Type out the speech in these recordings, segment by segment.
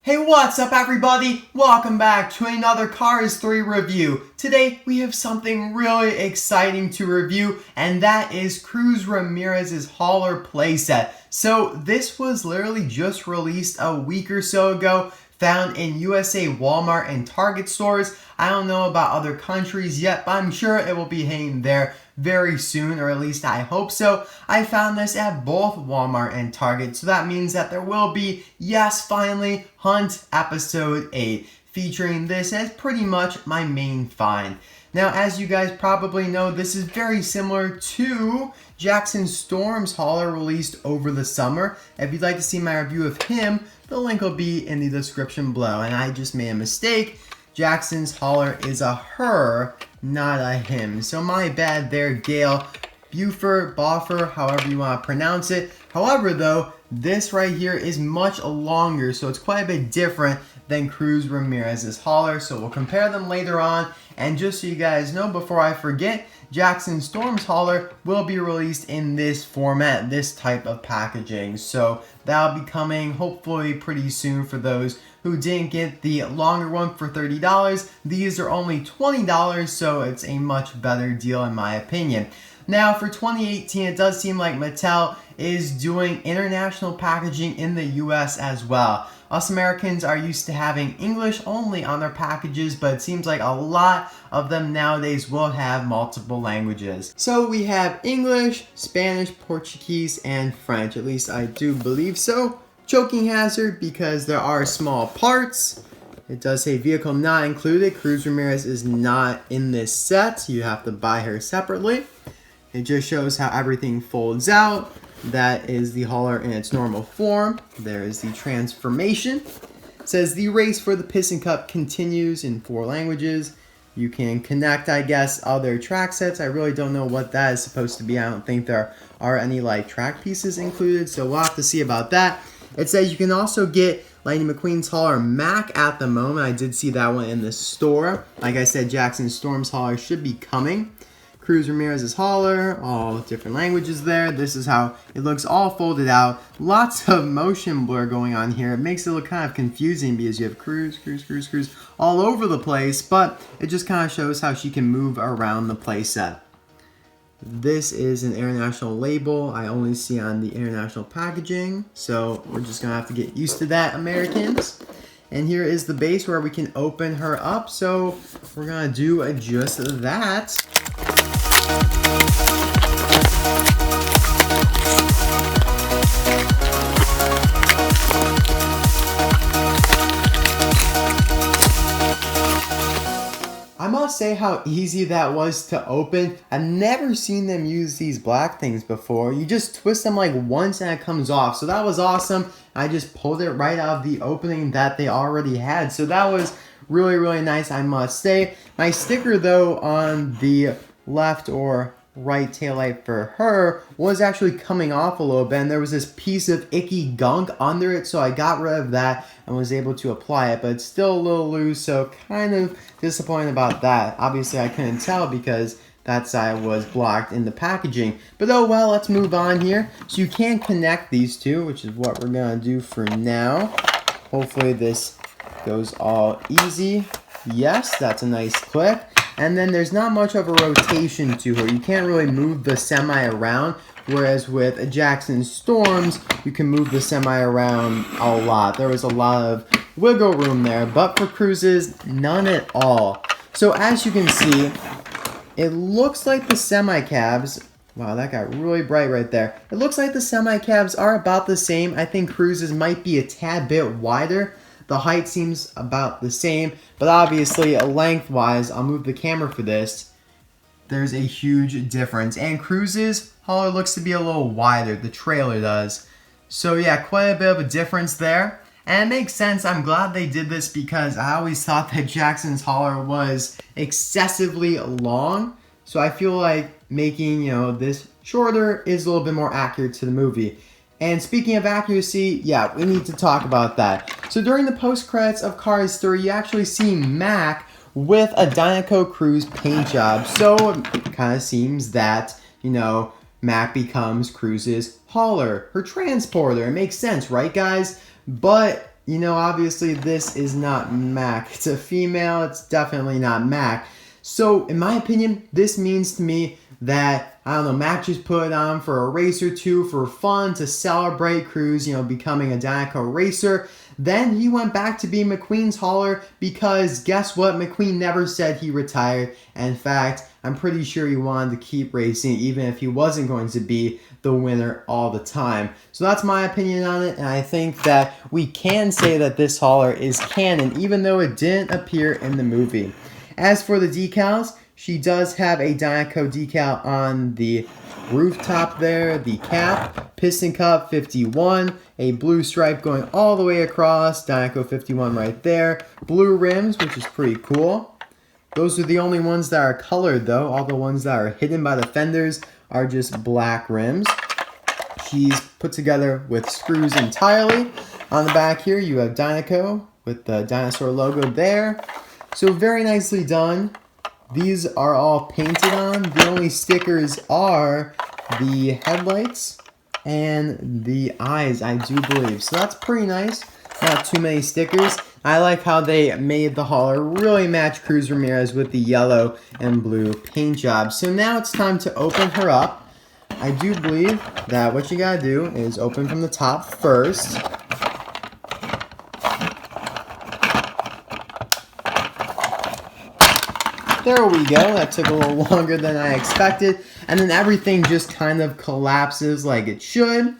Hey, what's up everybody? Welcome back to another Cars 3 review. Today we have something really exciting to review, and that is Cruz Ramirez's Hauler playset. So this was literally just released a week or so ago, found in USA Walmart and Target stores. I don't know about other countries yet, but I'm sure it will be hitting there very soon, or at least I hope so. I found this at both Walmart and Target, so that means that there will be, yes, finally, Hunt Episode 8, featuring this as pretty much my main find. Now, as you guys probably know, this is very similar to Jackson Storm's hauler released over the summer. If you'd like to see my review of him, the link will be in the description below. And I just made a mistake. Jackson's hauler is a her, not a him. So my bad there, Gail. Buffer, however you want to pronounce it. However, though, this right here is much longer, so it's quite a bit different than Cruz Ramirez's hauler. So we'll compare them later on. And just so you guys know, before I forget, Jackson Storm's hauler will be released in this format, this type of packaging. So that'll be coming hopefully pretty soon for those who didn't get the longer one for $30. These are only $20, so it's a much better deal in my opinion. Now for 2018, it does seem like Mattel is doing international packaging in the US as well. Us Americans are used to having English only on their packages, but it seems like a lot of them nowadays will have multiple languages. So we have English, Spanish, Portuguese, and French. At least I do believe so. Choking hazard because there are small parts. It does say vehicle not included. Cruz Ramirez is not in this set. You have to buy her separately. It just shows how everything folds out. That is the hauler in its normal form. There is the transformation. It says the race for the Piston Cup continues in 4 languages. You can connect, I guess, other track sets. I really don't know what that is supposed to be. I don't think there are any like track pieces included, so we'll have to see about that. It says you can also get Lightning McQueen's hauler Mac at the moment. I did see that one in the store. Like I said, Jackson Storm's hauler should be coming. Cruz Ramirez's hauler, all different languages there. This is how it looks all folded out. Lots of motion blur going on here. It makes it look kind of confusing because you have Cruz all over the place, but it just kind of shows how she can move around the playset. This is an international label I only see on the international packaging, so we're just gonna have to get used to that, Americans. And here is the base where we can open her up, so we're gonna do just that. I must say how easy that was to open. I've never seen them use these black things before. You just twist them like once and it comes off. So that was awesome. I just pulled it right out of the opening that they already had. So that was really, really nice, I must say. My sticker though on the left or right taillight for her was actually coming off a little bit, and there was this piece of icky gunk under it, so I got rid of that and was able to apply it, but it's still a little loose, so kind of disappointed about that. Obviously I couldn't tell because that side was blocked in the packaging, but oh well, let's move on here. So you can connect these two, which is what we're gonna do for now. Hopefully this goes all easy. Yes, that's a nice click. And then there's not much of a rotation to her. You can't really move the semi around, whereas with Jackson Storms, you can move the semi around a lot. There was a lot of wiggle room there, but for Cruz's, none at all. So as you can see, it looks like the semi cabs, wow, that got really bright right there. It looks like the semi cabs are about the same. I think Cruz's might be a tad bit wider. The height seems about the same, but obviously lengthwise, I'll move the camera for this, there's a huge difference. And Cruz's hauler looks to be a little wider, the trailer does. So yeah, quite a bit of a difference there. And it makes sense, I'm glad they did this because I always thought that Jackson's hauler was excessively long. So I feel like making, this shorter is a little bit more accurate to the movie. And speaking of accuracy, yeah, we need to talk about that. So during the post-credits of Cars 3, you actually see Mac with a Dinoco Cruz paint job. So it kind of seems that, Mac becomes Cruz's hauler, her transporter. It makes sense, right guys? But you know, obviously this is not Mac. It's a female, it's definitely not Mac. So in my opinion, this means to me that, I don't know, Mac just put it on for a race or two for fun to celebrate Cruz, you know, becoming a Dinoco racer. Then he went back to being McQueen's hauler because guess what? McQueen never said he retired. In fact, I'm pretty sure he wanted to keep racing even if he wasn't going to be the winner all the time. So that's my opinion on it, and I think that we can say that this hauler is canon even though it didn't appear in the movie. As for the decals, she does have a Dinoco decal on the rooftop there, the cap, piston cup 51, a blue stripe going all the way across, Dinoco 51 right there, blue rims, which is pretty cool. Those are the only ones that are colored though. All the ones that are hidden by the fenders are just black rims. She's put together with screws entirely. On the back here you have Dinoco with the dinosaur logo there. So very nicely done. These are all painted on. The only stickers are the headlights and the eyes, I do believe. So that's pretty nice. Not too many stickers. I like how they made the hauler really match Cruz Ramirez with the yellow and blue paint job. So now it's time to open her up. I do believe that what you gotta do is open from the top first. There we go, that took a little longer than I expected. And then everything just kind of collapses like it should.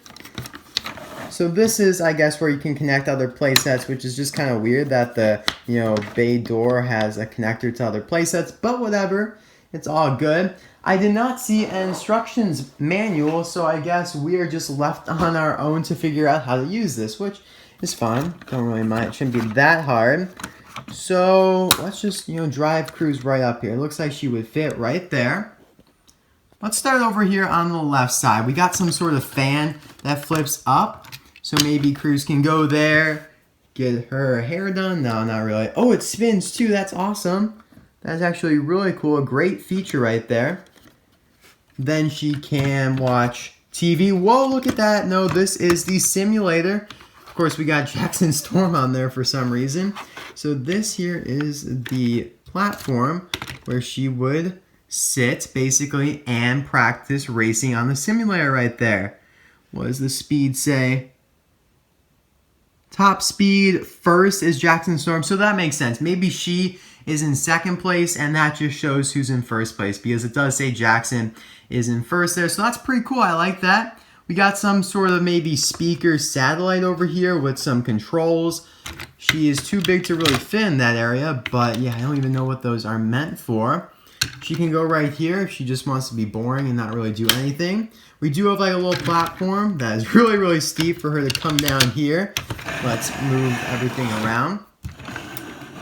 So this is, I guess, where you can connect other playsets, which is just kind of weird that the, you know, bay door has a connector to other playsets, but whatever, it's all good. I did not see an instructions manual, so I guess we are just left on our own to figure out how to use this, which is fine. Don't really mind, it shouldn't be that hard. So let's just, you know, drive Cruz right up here. It looks like she would fit right there. Let's start over here on the left side. We got some sort of fan that flips up. So maybe Cruz can go there, get her hair done. No, not really. Oh, it spins too. That's awesome. That's actually really cool. A great feature right there. Then she can watch TV. Whoa, look at that. No, this is the simulator. Of course, we got Jackson Storm on there for some reason. So this here is the platform where she would sit, basically, and practice racing on the simulator right there. What does the speed say? Top speed first is Jackson Storm, so that makes sense. Maybe she is in second place, and that just shows who's in first place, because it does say Jackson is in first there, so that's pretty cool. I like that. We got some sort of maybe speaker satellite over here with some controls. She is too big to really fit in that area, but yeah, I don't even know what those are meant for. She can go right here if she just wants to be boring and not really do anything. We do have like a little platform that is really, really steep for her to come down here. Let's move everything around.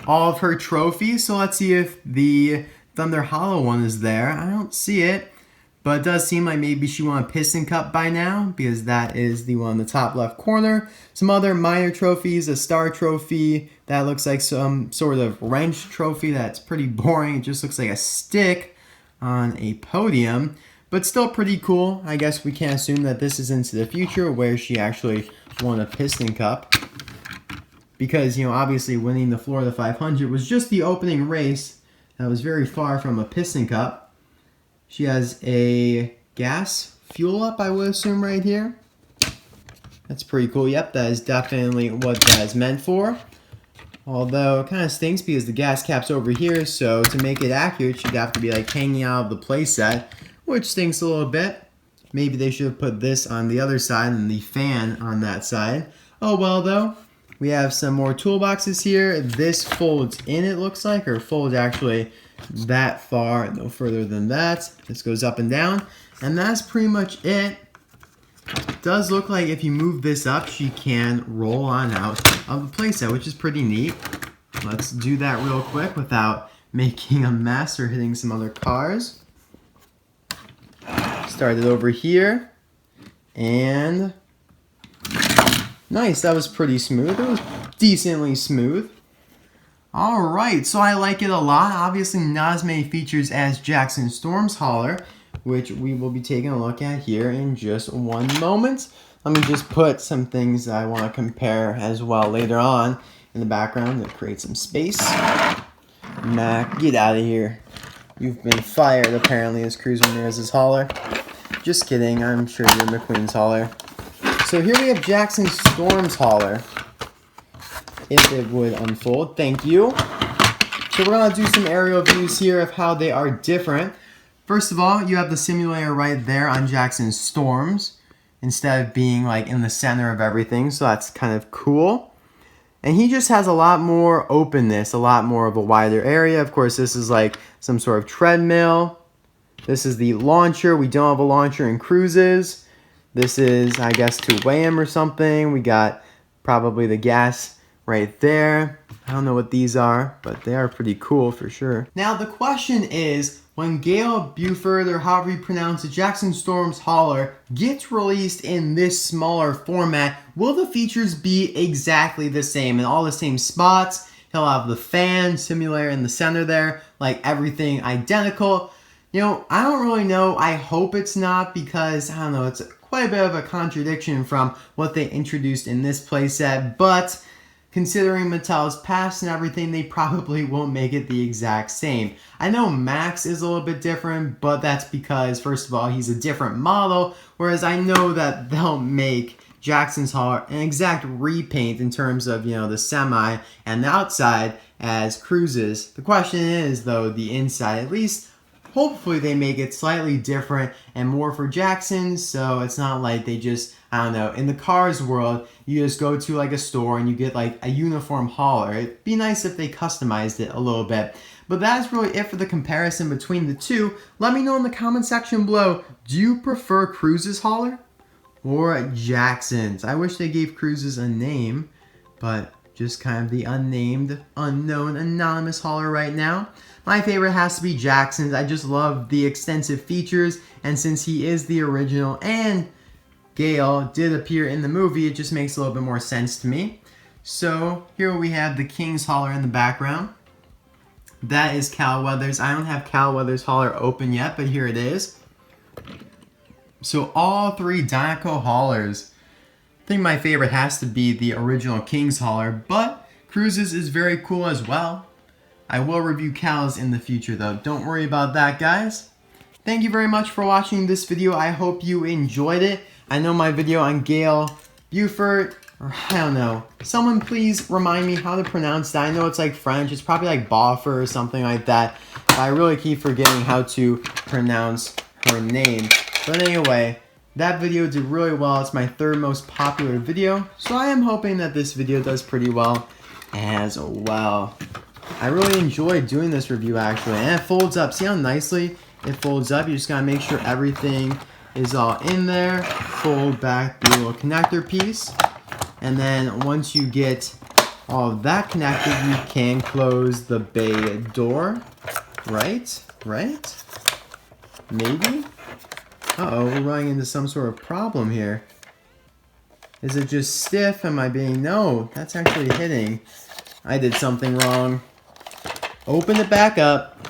All of her trophies, so let's see if the Thunder Hollow one is there. I don't see it. But it does seem like maybe she won a piston cup by now, because that is the one in the top left corner. Some other minor trophies, a star trophy that looks like some sort of wrench trophy that's pretty boring. It just looks like a stick on a podium, but still pretty cool. I guess we can assume that this is into the future where she actually won a piston cup. Because, you know, obviously winning the Florida 500 was just the opening race. That was very far from a piston cup. She has a gas fuel up, I would assume, right here. That's pretty cool. Yep, that is definitely what that is meant for. Although it kind of stinks because the gas cap's over here, so to make it accurate, she'd have to be like hanging out of the playset, which stinks a little bit. Maybe they should have put this on the other side and the fan on that side. Oh well though. We have some more toolboxes here. This folds in, it looks like, or folds actually that far, no further than that. This goes up and down, and that's pretty much it. It does look like if you move this up, she can roll on out of the playset, which is pretty neat. Let's do that real quick without making a mess or hitting some other cars. Start it over here, and nice, that was pretty smooth. It was decently smooth. Alright, so I like it a lot. Obviously not as many features as Jackson Storm's hauler, which we will be taking a look at here in just one moment. let me just put some things that I want to compare as well later on in the background to create some space. Mac, get out of here. You've been fired apparently as Cruz Ramirez's Hauler. Just kidding, I'm sure you're McQueen's Hauler. So here we have Jackson Storm's Hauler. If it would unfold, thank you. So we're going to do some aerial views here of how they are different. First of all, you have the simulator right there on Jackson Storm's instead of being like in the center of everything, so that's kind of cool. And he just has a lot more openness, a lot more of a wider area. Of course, this is like some sort of treadmill. This is the launcher. We don't have a launcher in Cruz's. This is, I guess, to weigh him or something. We got probably the gas right there. I don't know what these are, but they are pretty cool for sure. Now the question is, when Gale Buford, or however you pronounce it, Jackson Storm's Hauler, gets released in this smaller format, will the features be exactly the same in all the same spots? He'll have the fan simulator in the center there, like everything identical. You know, I don't really know. I hope it's not, because, I don't know, it's quite a bit of a contradiction from what they introduced in this playset, but considering Mattel's past and everything, they probably won't make it the exact same. I know Max is a little bit different, but that's because, first of all, he's a different model, whereas I know that they'll make Jackson's Hauler an exact repaint in terms of, you know, the semi and the outside as Cruz's. The question is, though, the inside, at least hopefully they make it slightly different and more for Jackson, so it's not like they just, I don't know, in the cars world, you just go to like a store and you get like a uniform hauler. It'd be nice if they customized it a little bit. But that's really it for the comparison between the two. Let me know in the comment section below, do you prefer Cruz's hauler or Jackson's? I wish they gave Cruz's a name, but just kind of the unnamed, unknown, anonymous hauler right now. My favorite has to be Jackson's. I just love the extensive features, and since he is the original and Gale did appear in the movie, it just makes a little bit more sense to me. So here we have the King's Hauler in the background. That is Cal Weathers. I don't have Cal Weathers' hauler open yet, but here it is. So all three Dinoco haulers. I think my favorite has to be the original King's Hauler, but Cruz's is very cool as well. I will review Cal's in the future though. Don't worry about that, guys. Thank you very much for watching this video. I hope you enjoyed it. I know my video on Gale Buford, or I don't know. Someone please remind me how to pronounce that. I know it's like French. It's probably like Boffer or something like that. But I really keep forgetting how to pronounce her name. But anyway, that video did really well. It's my third most popular video. So I am hoping that this video does pretty well as well. I really enjoyed doing this review actually. And it folds up. See how nicely it folds up? You just gotta make sure everything is all in there. Fold back the little connector piece. And then once you get all of that connected, you can close the bay door. Right? Right? Maybe? Uh-oh, we're running into some sort of problem here. Is it just stiff? Am I being... No, that's actually hitting. I did something wrong. Open it back up,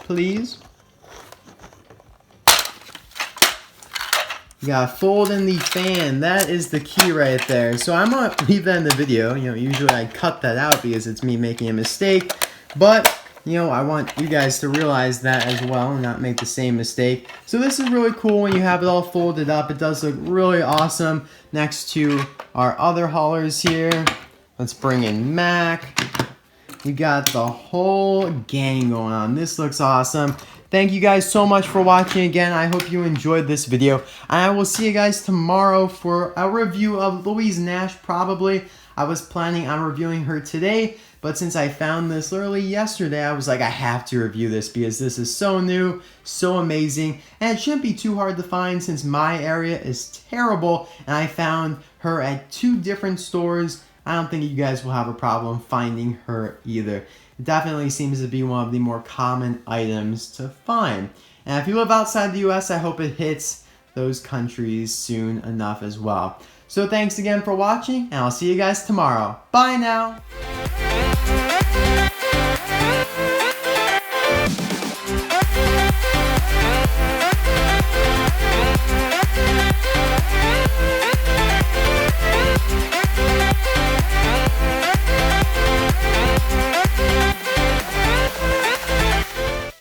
please. You gotta fold in the fan. That is the key right there. So I'm gonna leave that in the video. You know, usually I cut that out because it's me making a mistake. But, you know, I want you guys to realize that as well and not make the same mistake. So this is really cool when you have it all folded up. It does look really awesome next to our other haulers here. Let's bring in Mac. We got the whole gang going on. This looks awesome. Thank you guys so much for watching again. I hope you enjoyed this video. And I will see you guys tomorrow for a review of Louise Nash, probably. I was planning on reviewing her today, but since I found this literally yesterday, I was like, I have to review this because this is so new, so amazing, and it shouldn't be too hard to find since my area is terrible, and I found her at 2 different stores. I don't think you guys will have a problem finding her either. It definitely seems to be one of the more common items to find. And if you live outside the US, I hope it hits those countries soon enough as well. So thanks again for watching, and I'll see you guys tomorrow. Bye now!